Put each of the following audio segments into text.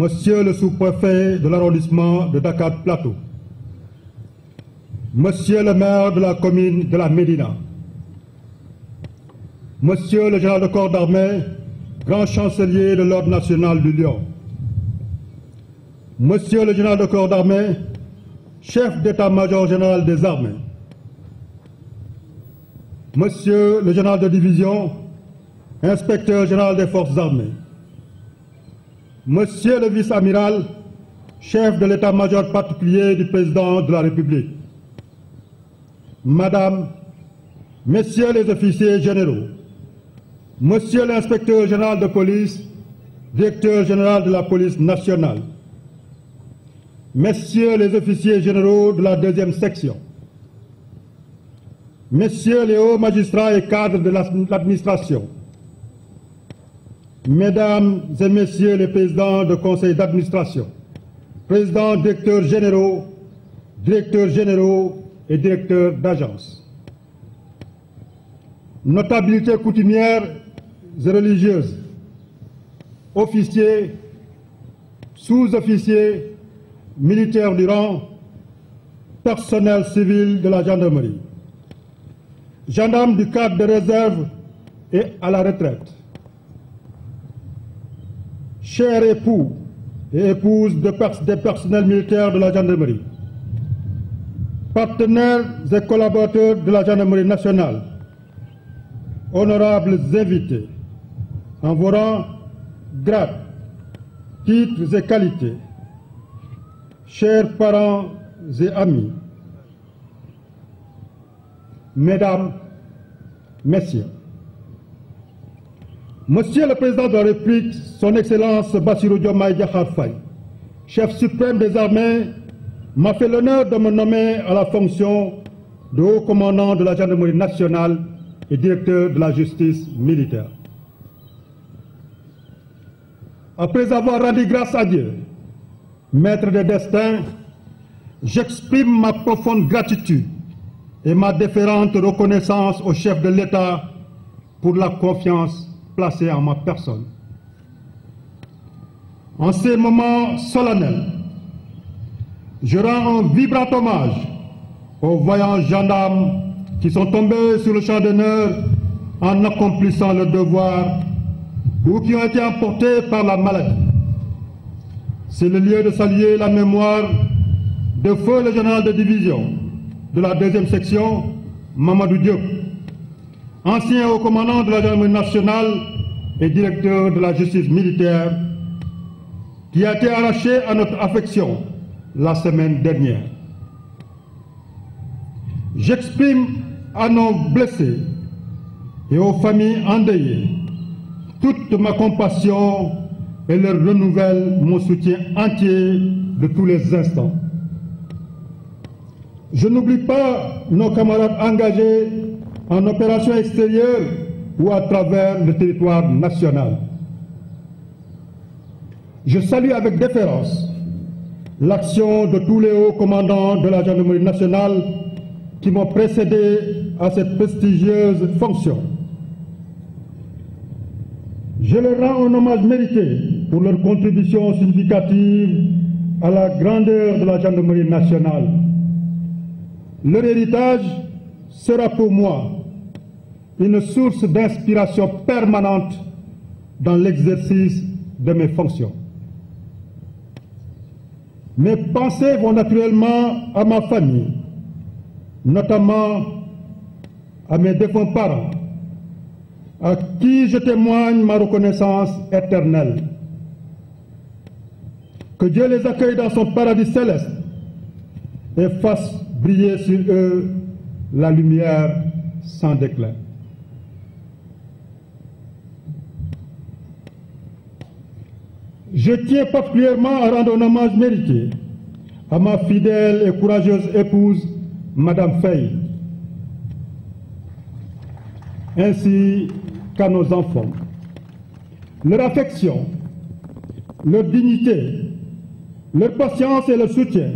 Monsieur le sous-préfet de l'arrondissement de Dakar Plateau, Monsieur le maire de la commune de la Médina, Monsieur le général de corps d'armée, grand chancelier de l'Ordre national du Lion, Monsieur le général de corps d'armée, chef d'état-major général des armées, Monsieur le général de division, inspecteur général des forces armées, Monsieur le vice-amiral, chef de l'état-major particulier du président de la République, Madame, Messieurs les officiers généraux, Monsieur l'inspecteur général de police, directeur général de la police nationale, Messieurs les officiers généraux de la 2e section, Messieurs les hauts magistrats et cadres de l'administration, Mesdames et Messieurs les présidents de conseil d'administration, présidents, directeurs généraux et directeurs d'agence, notabilités coutumières et religieuses, officiers, sous-officiers, militaires du rang, personnel civil de la gendarmerie, gendarmes du cadre de réserve et à la retraite, chers époux et épouses des personnels militaires de la gendarmerie, partenaires et collaborateurs de la gendarmerie nationale, honorables invités, en vos rangs, grades, titres et qualités, chers parents et amis, Mesdames, Messieurs, Monsieur le Président de la République, Son Excellence Bassirou Diomaye Diakhar Faye, chef suprême des armées, m'a fait l'honneur de me nommer à la fonction de haut commandant de la gendarmerie nationale et directeur de la justice militaire. Après avoir rendu grâce à Dieu, maître des destins, j'exprime ma profonde gratitude et ma déférente reconnaissance au chef de l'État pour la confiance placée en ma personne. En ces moments solennels, je rends un vibrant hommage aux voyants gendarmes qui sont tombés sur le champ d'honneur en accomplissant le devoir ou qui ont été emportés par la maladie. C'est le lieu de saluer la mémoire de feu le général de division de la 2e section, Mamadou Diop, ancien haut commandant de la gendarmerie nationale et directeur de la justice militaire, qui a été arraché à notre affection la semaine dernière. J'exprime à nos blessés et aux familles endeuillées toute ma compassion et leur renouvelle mon soutien entier de tous les instants. Je n'oublie pas nos camarades engagés en opération extérieure ou à travers le territoire national. Je salue avec déférence l'action de tous les hauts commandants de la gendarmerie nationale qui m'ont précédé à cette prestigieuse fonction. Je leur rends un hommage mérité pour leur contribution significative à la grandeur de la gendarmerie nationale. Leur héritage sera pour moi une source d'inspiration permanente dans l'exercice de mes fonctions. Mes pensées vont naturellement à ma famille, notamment à mes défunts parents, à qui je témoigne ma reconnaissance éternelle. Que Dieu les accueille dans son paradis céleste et fasse briller sur eux la lumière sans déclin. Je tiens particulièrement à rendre un hommage mérité à ma fidèle et courageuse épouse, Madame Faye, ainsi qu'à nos enfants. Leur affection, leur dignité, leur patience et leur soutien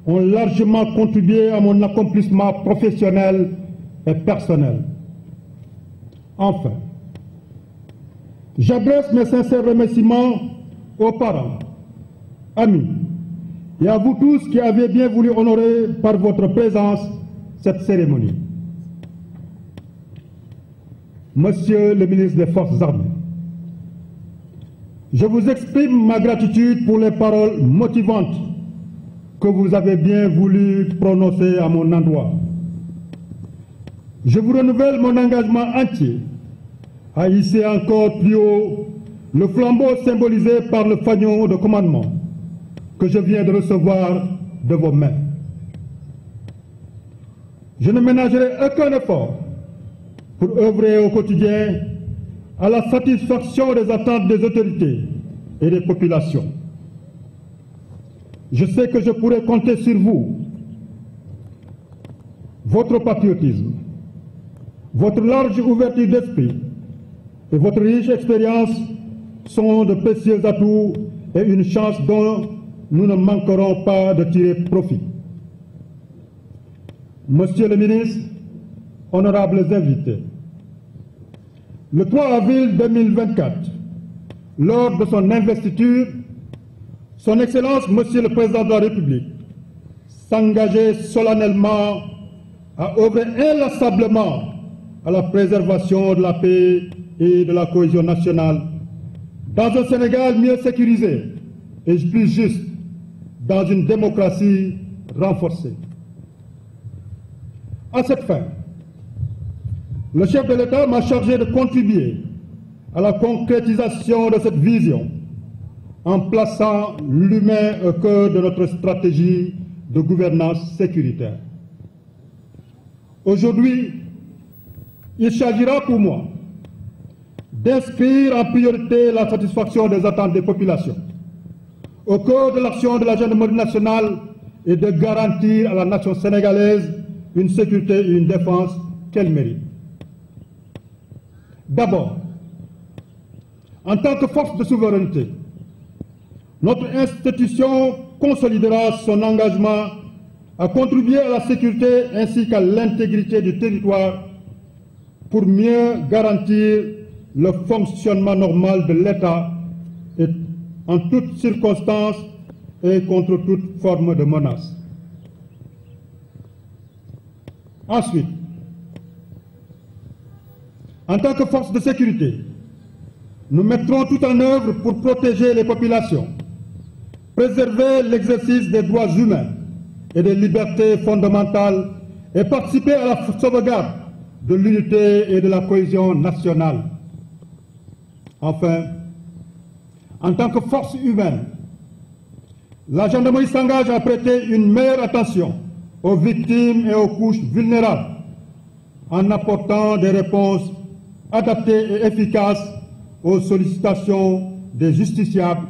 ont largement contribué à mon accomplissement professionnel et personnel. Enfin, j'adresse mes sincères remerciements aux parents, amis, et à vous tous qui avez bien voulu honorer par votre présence cette cérémonie. Monsieur le ministre des Forces armées, je vous exprime ma gratitude pour les paroles motivantes que vous avez bien voulu prononcer à mon endroit. Je vous renouvelle mon engagement entier à hisser encore plus haut le flambeau symbolisé par le fanion de commandement que je viens de recevoir de vos mains. Je ne ménagerai aucun effort pour œuvrer au quotidien à la satisfaction des attentes des autorités et des populations. Je sais que je pourrai compter sur vous, votre patriotisme, votre large ouverture d'esprit et votre riche expérience sont de précieux atouts et une chance dont nous ne manquerons pas de tirer profit. Monsieur le ministre, honorables invités, le 3 avril 2024, lors de son investiture, Son Excellence, Monsieur le Président de la République, s'engageait solennellement à œuvrer inlassablement à la préservation de la paix et de la cohésion nationale, dans un Sénégal mieux sécurisé et plus juste, dans une démocratie renforcée. À cette fin, le chef de l'État m'a chargé de contribuer à la concrétisation de cette vision en plaçant l'humain au cœur de notre stratégie de gouvernance sécuritaire. Aujourd'hui, il s'agira pour moi d'inscrire en priorité la satisfaction des attentes des populations au cœur de l'action de la gendarmerie nationale et de garantir à la nation sénégalaise une sécurité et une défense qu'elle mérite. D'abord, en tant que force de souveraineté, notre institution consolidera son engagement à contribuer à la sécurité ainsi qu'à l'intégrité du territoire pour mieux garantir le fonctionnement normal de l'État en toutes circonstances et contre toute forme de menace. Ensuite, en tant que force de sécurité, nous mettrons tout en œuvre pour protéger les populations, préserver l'exercice des droits humains et des libertés fondamentales et participer à la sauvegarde de l'unité et de la cohésion nationale. Enfin, en tant que force humaine, la gendarmerie s'engage à prêter une meilleure attention aux victimes et aux couches vulnérables en apportant des réponses adaptées et efficaces aux sollicitations des justiciables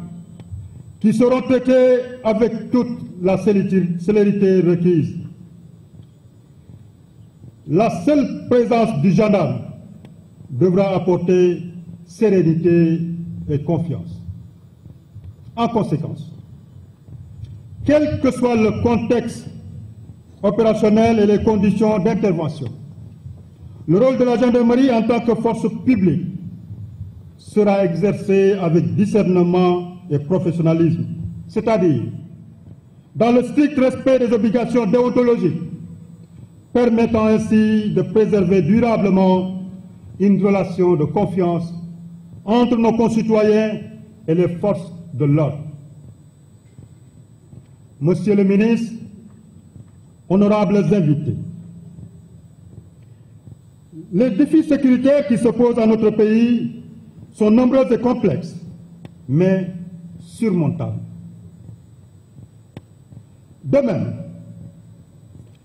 qui seront traitées avec toute la célérité requise. La seule présence du gendarme devra apporter sérénité et confiance. En conséquence, quel que soit le contexte opérationnel et les conditions d'intervention, le rôle de la gendarmerie en tant que force publique sera exercé avec discernement et professionnalisme, c'est-à-dire dans le strict respect des obligations déontologiques, permettant ainsi de préserver durablement une relation de confiance entre nos concitoyens et les forces de l'ordre. Monsieur le ministre, honorables invités, les défis sécuritaires qui se posent à notre pays sont nombreux et complexes, mais surmontables. De même,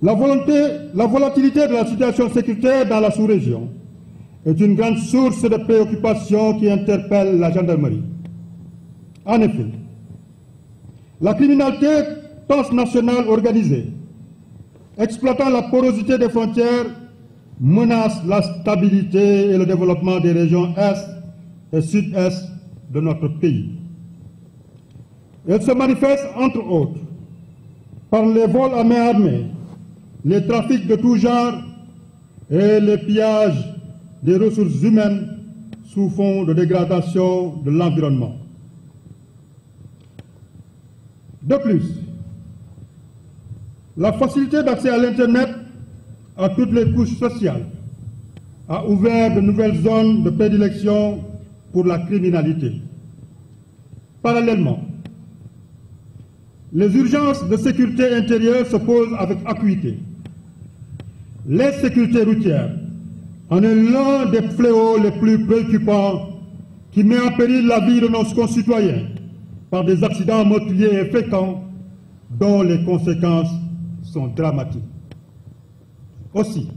la volatilité de la situation sécuritaire dans la sous-région est une grande source de préoccupation qui interpelle la gendarmerie. En effet, la criminalité transnationale organisée, exploitant la porosité des frontières, menace la stabilité et le développement des régions Est et Sud-Est de notre pays. Elle se manifeste, entre autres, par les vols à main armée, les trafics de tout genre et les pillages des ressources humaines sous fond de dégradation de l'environnement. De plus, la facilité d'accès à l'Internet à toutes les couches sociales a ouvert de nouvelles zones de prédilection pour la criminalité. Parallèlement, les urgences de sécurité intérieure se posent avec acuité. L'insécurité routière en est l'un des fléaux les plus préoccupants qui met en péril la vie de nos concitoyens par des accidents meurtriers et fréquents dont les conséquences sont dramatiques. Aussi,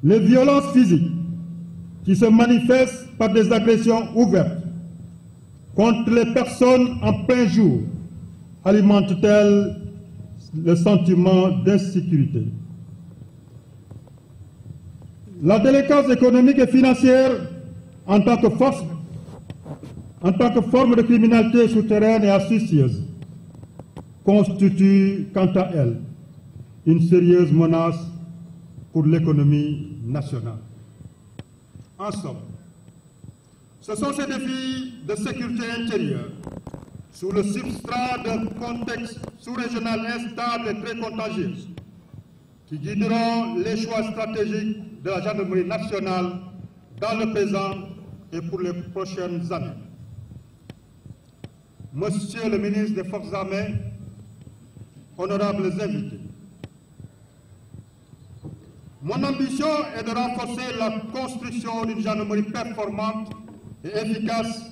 les violences physiques qui se manifestent par des agressions ouvertes contre les personnes en plein jour alimentent-elles le sentiment d'insécurité. La délinquance économique et financière en tant que forme de criminalité souterraine et astucieuse constitue quant à elle une sérieuse menace pour l'économie nationale. En somme, ce sont ces défis de sécurité intérieure sous le substrat d'un contexte sous-régional instable et très contagieux qui guideront les choix stratégiques de la gendarmerie nationale dans le présent et pour les prochaines années. Monsieur le ministre des Forces armées, honorables invités, mon ambition est de renforcer la construction d'une gendarmerie performante et efficace,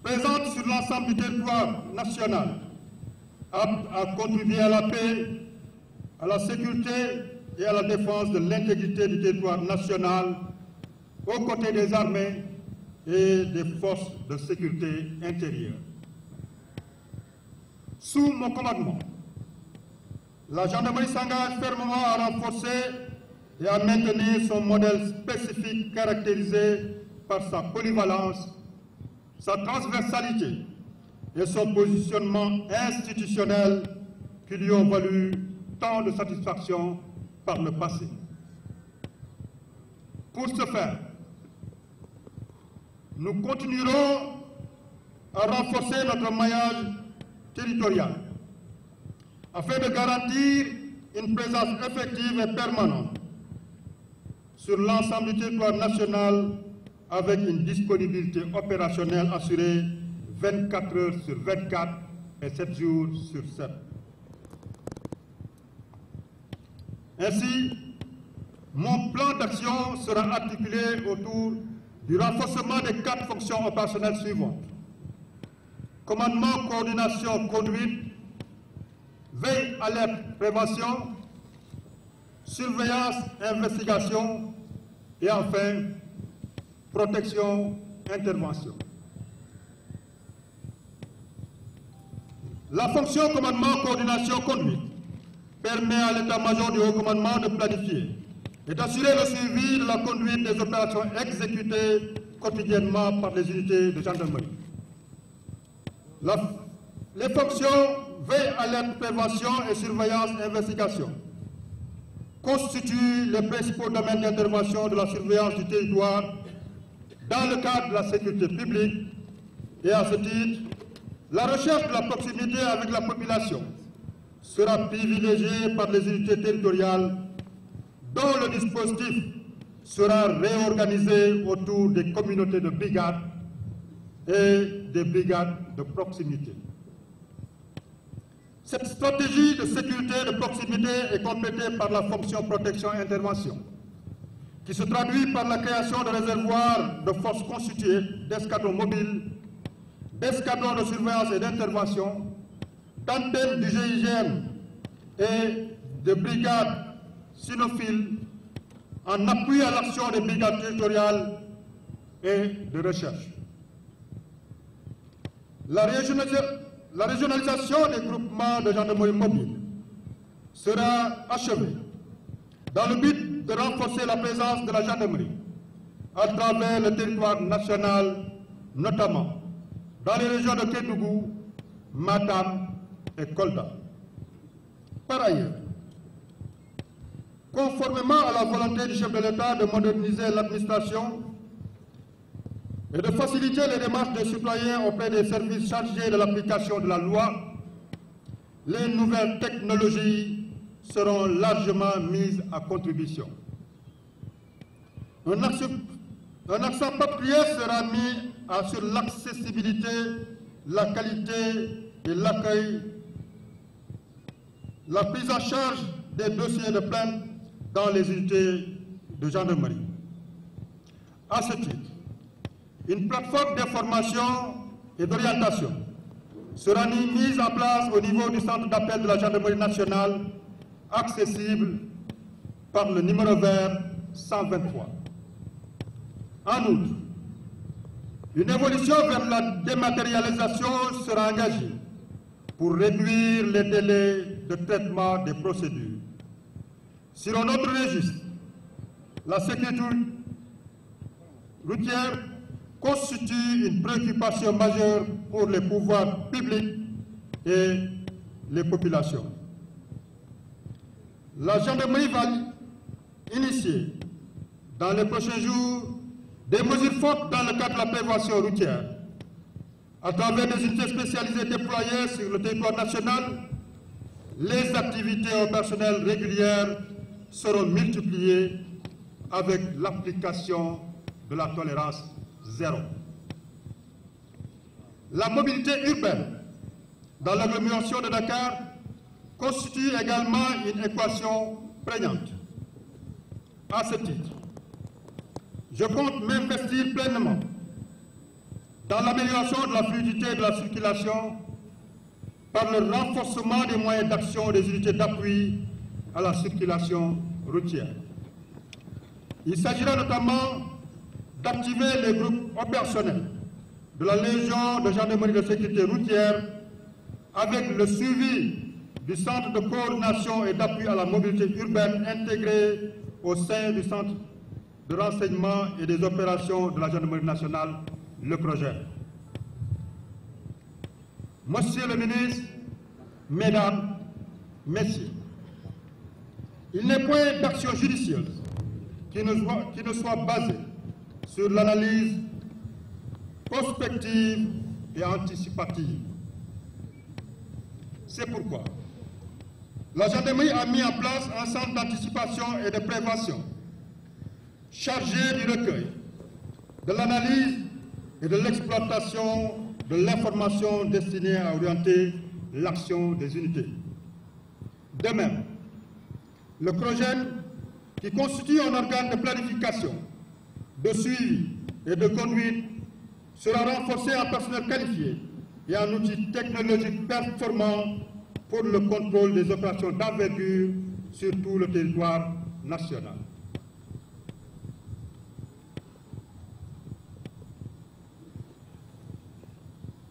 présente sur l'ensemble du territoire national, apte à contribuer à la paix, à la sécurité et à la défense de l'intégrité du territoire national, aux côtés des armées et des forces de sécurité intérieure. Sous mon commandement, la gendarmerie s'engage fermement à renforcer et à maintenir son modèle spécifique caractérisé par sa polyvalence, sa transversalité et son positionnement institutionnel qui lui ont valu tant de satisfaction par le passé. Pour ce faire, nous continuerons à renforcer notre maillage territorial afin de garantir une présence effective et permanente sur l'ensemble du territoire national avec une disponibilité opérationnelle assurée 24 heures sur 24 et 7 jours sur 7. Ainsi, mon plan d'action sera articulé autour du renforcement des 4 fonctions opérationnelles suivantes. Commandement, coordination, conduite, veille, alerte, prévention, surveillance, investigation et enfin, protection, intervention. La fonction commandement, coordination, conduite permet à l'état-major du haut commandement de planifier et d'assurer le suivi de la conduite des opérations exécutées quotidiennement par les unités de gendarmerie. Les fonctions veille, alerte, prévention et surveillance et investigation constituent les principaux domaines d'intervention de la surveillance du territoire dans le cadre de la sécurité publique et à ce titre, la recherche de la proximité avec la population sera privilégiée par les unités territoriales dont le dispositif sera réorganisé autour des communautés de brigades et des brigades de proximité. Cette stratégie de sécurité de proximité est complétée par la fonction protection-intervention, qui se traduit par la création de réservoirs de forces constituées d'escadrons mobiles, d'escadrons de surveillance et d'intervention, d'antennes du GIGN et de brigades cynophiles en appui à l'action des brigades territoriales et de recherche. La régionalisation des groupements de gendarmerie mobile sera achevée dans le but de renforcer la présence de la gendarmerie à travers le territoire national, notamment dans les régions de Kédougou, Matam et Kolda. Par ailleurs, conformément à la volonté du chef de l'État de moderniser l'administration et de faciliter les démarches des citoyens auprès des services chargés de l'application de la loi, les nouvelles technologies seront largement mises à contribution. Un accent particulier sera mis sur l'accessibilité, la qualité et l'accueil, la prise en charge des dossiers de plainte dans les unités de gendarmerie. À ce titre, une plateforme d'information et d'orientation sera mise en place au niveau du centre d'appel de la gendarmerie nationale, accessible par le numéro vert 123. En outre, une évolution vers la dématérialisation sera engagée pour réduire les délais de traitement des procédures. Sur un autre registre, la sécurité routière constitue une préoccupation majeure pour les pouvoirs publics et les populations. La gendarmerie va initier dans les prochains jours des mesures fortes dans le cadre de la prévention routière. À travers des unités spécialisées déployées sur le territoire national, les activités opérationnelles régulières seront multipliées avec l'application de la tolérance zéro. La mobilité urbaine dans l'agglomération de Dakar constitue également une équation prégnante. À ce titre, je compte m'investir pleinement dans l'amélioration de la fluidité de la circulation par le renforcement des moyens d'action des unités d'appui à la circulation routière. Il s'agira notamment d'activer les groupes opérationnels de la Légion de gendarmerie de sécurité routière avec le suivi du centre de coordination et d'appui à la mobilité urbaine intégré au sein du centre de renseignement et des opérations de la gendarmerie nationale, le projet. Monsieur le ministre, Mesdames, Messieurs, il n'est point d'action judicieuse qui ne soit basée sur l'analyse prospective et anticipative. C'est pourquoi la gendarmerie a mis en place un centre d'anticipation et de prévention chargé du recueil, de l'analyse et de l'exploitation de l'information destinée à orienter l'action des unités. De même, le CROGEN, qui constitue un organe de planification, de suivi et de conduite, sera renforcé en personnel qualifié et en outils technologiques performants pour le contrôle des opérations d'envergure sur tout le territoire national.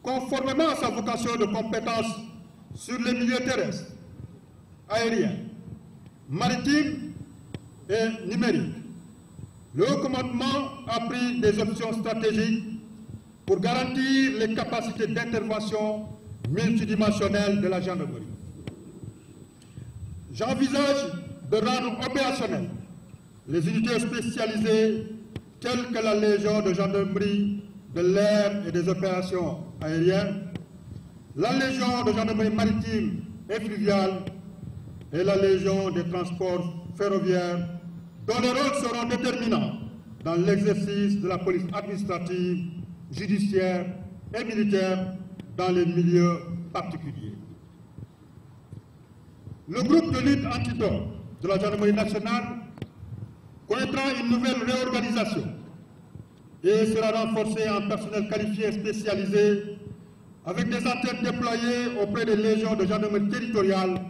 Conformément à sa vocation de compétence sur les milieux terrestres, aériens, maritimes et numériques, le haut commandement a pris des options stratégiques pour garantir les capacités d'intervention multidimensionnelles de la gendarmerie. J'envisage de rendre opérationnelles les unités spécialisées telles que la Légion de gendarmerie de l'air et des opérations aériennes, la Légion de gendarmerie maritime et fluviale et la Légion des transports ferroviaires, dont les rôles seront déterminants dans l'exercice de la police administrative, judiciaire et militaire dans les milieux particuliers. Le groupe de lutte antidrogue de la gendarmerie nationale connaîtra une nouvelle réorganisation et sera renforcé en personnel qualifié et spécialisé avec des antennes déployées auprès des légions de gendarmerie territoriale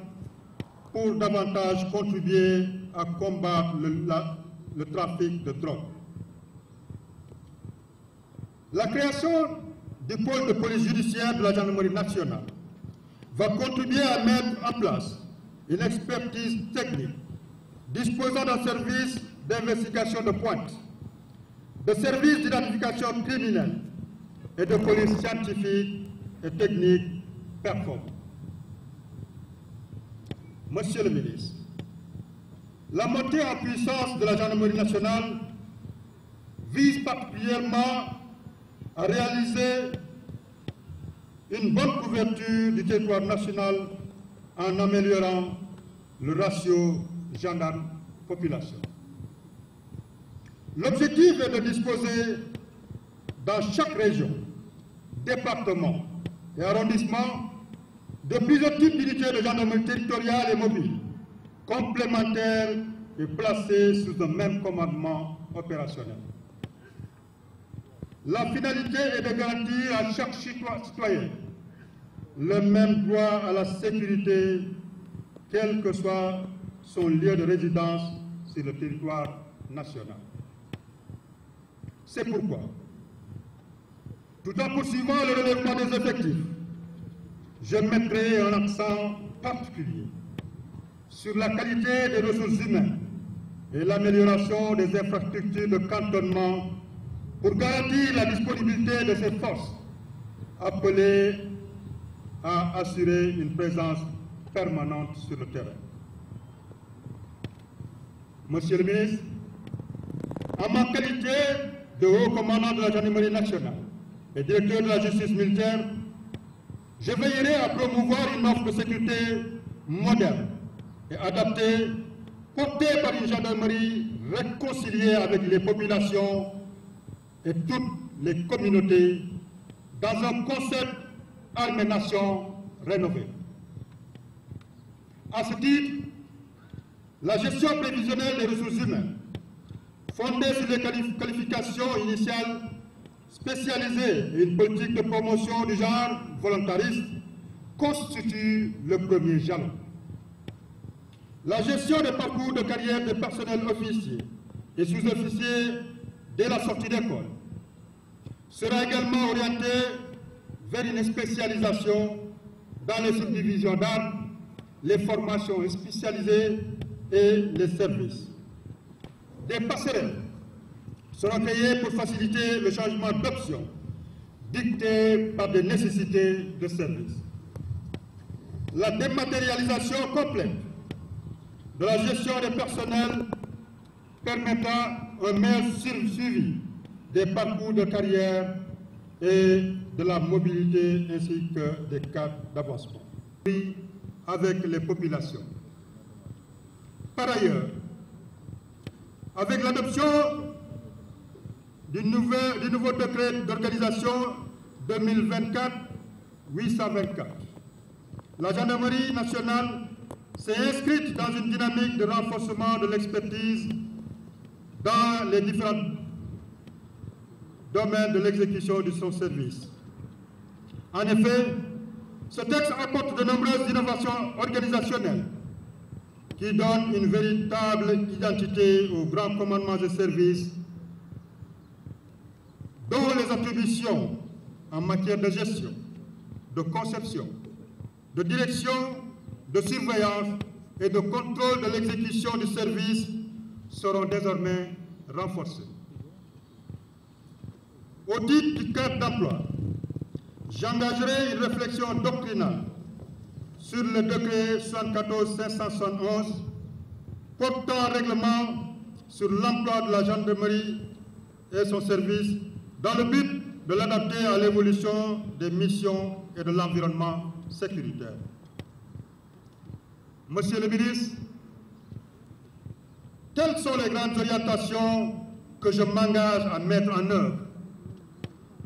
pour davantage contribuer à combattre le trafic de drogue. La création du pôle de police judiciaire de la gendarmerie nationale va contribuer à mettre en place une expertise technique disposant d'un service d'investigation de pointe, de services d'identification criminelle et de police scientifique et technique performante. Monsieur le ministre, la montée en puissance de la gendarmerie nationale vise particulièrement à réaliser une bonne couverture du territoire national en améliorant le ratio gendarme-population. L'objectif est de disposer dans chaque région, département et arrondissement de plusieurs types d'unités de gendarmerie territoriale et mobile, complémentaires et placées sous un même commandement opérationnel. La finalité est de garantir à chaque citoyen le même droit à la sécurité, quel que soit son lieu de résidence sur le territoire national. C'est pourquoi, tout en poursuivant le relèvement des effectifs, je mettrai un accent particulier sur la qualité des ressources humaines et l'amélioration des infrastructures de cantonnement pour garantir la disponibilité de ces forces appelées à assurer une présence permanente sur le terrain. Monsieur le ministre, en ma qualité de haut commandant de la gendarmerie nationale et directeur de la justice militaire, je veillerai à promouvoir une offre de sécurité moderne et adaptée, portée par une gendarmerie réconciliée avec les populations et toutes les communautés dans un concept armée-nation rénové. À ce titre, la gestion prévisionnelle des ressources humaines, fondée sur les qualifications initiales spécialisées et une politique de promotion du genre volontariste, constitue le premier jalon. La gestion des parcours de carrière des personnels officiers et sous-officiers dès la sortie d'école sera également orientée vers une spécialisation dans les subdivisions d'armes, les formations spécialisées et les services. Des passerelles seront créées pour faciliter le changement d'options dicté par des nécessités de service. La dématérialisation complète de la gestion des personnels permettra un meilleur suivi des parcours de carrière et de la mobilité ainsi que des cadres d'avancement avec les populations. Par ailleurs, avec l'adoption du nouveau décret d'organisation 2024-824, la gendarmerie nationale s'est inscrite dans une dynamique de renforcement de l'expertise dans les différents domaines de l'exécution de son service. En effet, ce texte apporte de nombreuses innovations organisationnelles qui donnent une véritable identité au grand commandement de service, dont les attributions en matière de gestion, de conception, de direction, de surveillance et de contrôle de l'exécution du service seront désormais renforcées. Au titre du cadre d'emploi, j'engagerai une réflexion doctrinale sur le décret 74-571 portant règlement sur l'emploi de la gendarmerie et son service dans le but de l'adapter à l'évolution des missions et de l'environnement sécuritaire. Monsieur le ministre, quelles sont les grandes orientations que je m'engage à mettre en œuvre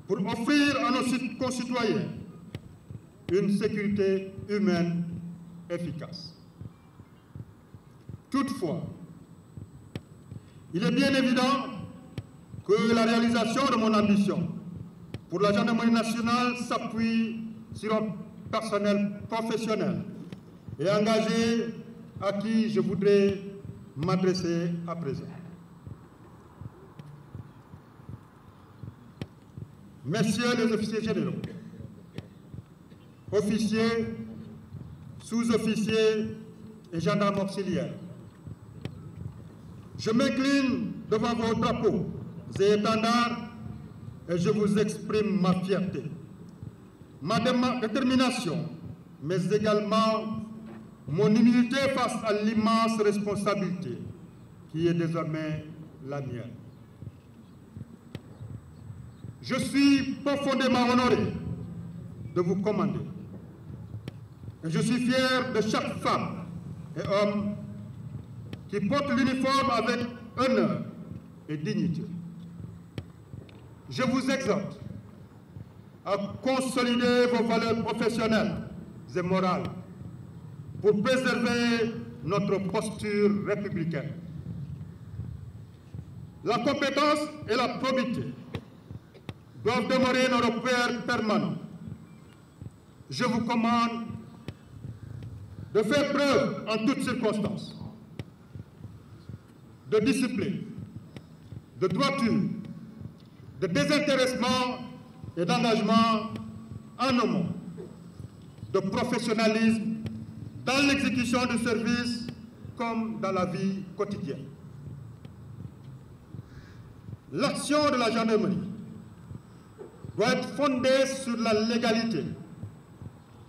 pour offrir à nos concitoyens une sécurité humaine efficace? Toutefois, il est bien évident que la réalisation de mon ambition pour la gendarmerie nationale s'appuie sur un personnel professionnel et engagé à qui je voudrais m'adresser à présent. Messieurs les officiers généraux, officiers, sous-officiers et gendarmes auxiliaires, je m'incline devant vos drapeaux et étendards et je vous exprime ma fierté, ma détermination, mais également mon humilité face à l'immense responsabilité qui est désormais la mienne. Je suis profondément honoré de vous commander Et je suis fier de chaque femme et homme qui porte l'uniforme avec honneur et dignité. Je vous exhorte à consolider vos valeurs professionnelles et morales pour préserver notre posture républicaine. La compétence et la probité doivent demeurer nos repères permanents. Je vous commande de faire preuve en toutes circonstances de discipline, de droiture, de désintéressement et d'engagement en amont, de professionnalisme dans l'exécution du service comme dans la vie quotidienne. L'action de la gendarmerie doit être fondée sur la légalité,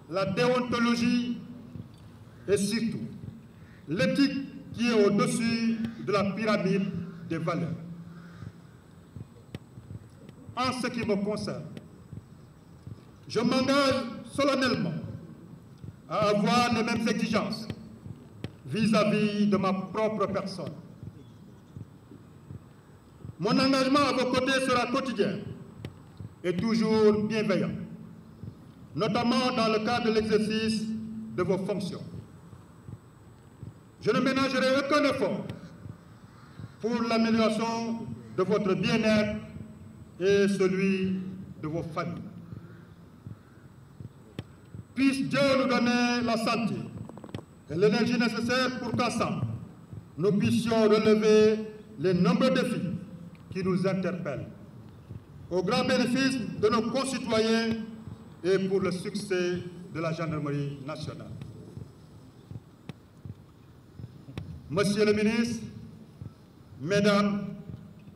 la déontologie et surtout l'éthique qui est au-dessus de la pyramide des valeurs. En ce qui me concerne, je m'engage solennellement à avoir les mêmes exigences vis-à-vis de ma propre personne. Mon engagement à vos côtés sera quotidien et toujours bienveillant, notamment dans le cadre de l'exercice de vos fonctions. Je ne ménagerai aucun effort pour l'amélioration de votre bien-être et celui de vos familles. Puisse Dieu nous donner la santé et l'énergie nécessaire pour qu'ensemble, nous puissions relever les nombreux défis qui nous interpellent, au grand bénéfice de nos concitoyens et pour le succès de la gendarmerie nationale. Monsieur le ministre, Mesdames,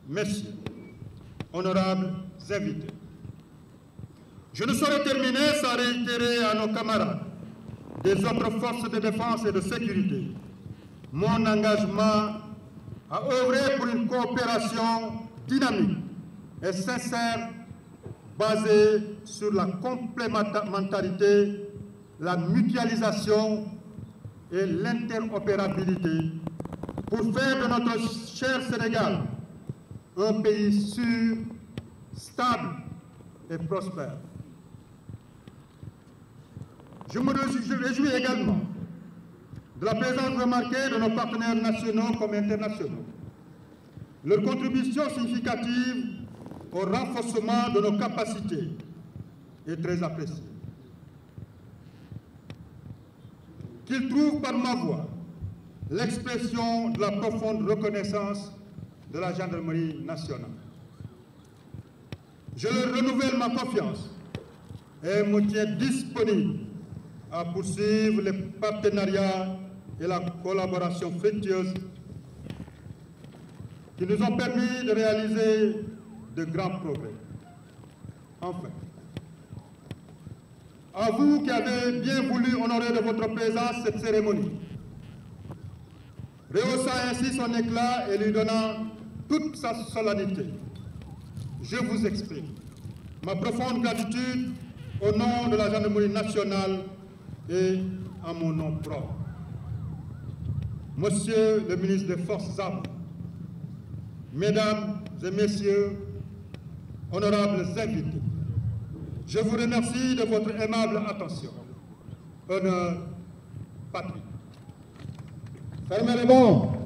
Messieurs, honorables invités, je ne saurais terminer sans réitérer à nos camarades des autres forces de défense et de sécurité mon engagement à œuvrer pour une coopération dynamique et sincère basée sur la complémentarité, la mutualisation et l'interopérabilité pour faire de notre cher Sénégal un pays sûr, stable et prospère. Je me réjouis également de la présence remarquée de nos partenaires nationaux comme internationaux. Leur contribution significative au renforcement de nos capacités est très appréciée. Qu'ils trouvent par ma voix l'expression de la profonde reconnaissance de la gendarmerie nationale. Je leur renouvelle ma confiance et me tiens disponible à poursuivre les partenariats et la collaboration fructueuse qui nous ont permis de réaliser de grands progrès. Enfin, à vous qui avez bien voulu honorer de votre présence cette cérémonie, rehaussant ainsi son éclat et lui donnant toute sa solennité, je vous exprime ma profonde gratitude au nom de la gendarmerie nationale et en mon nom propre. Monsieur le ministre des Forces armées, Mesdames et Messieurs, honorables invités, je vous remercie de votre aimable attention. Honneur, patrie. Fermez les bancs.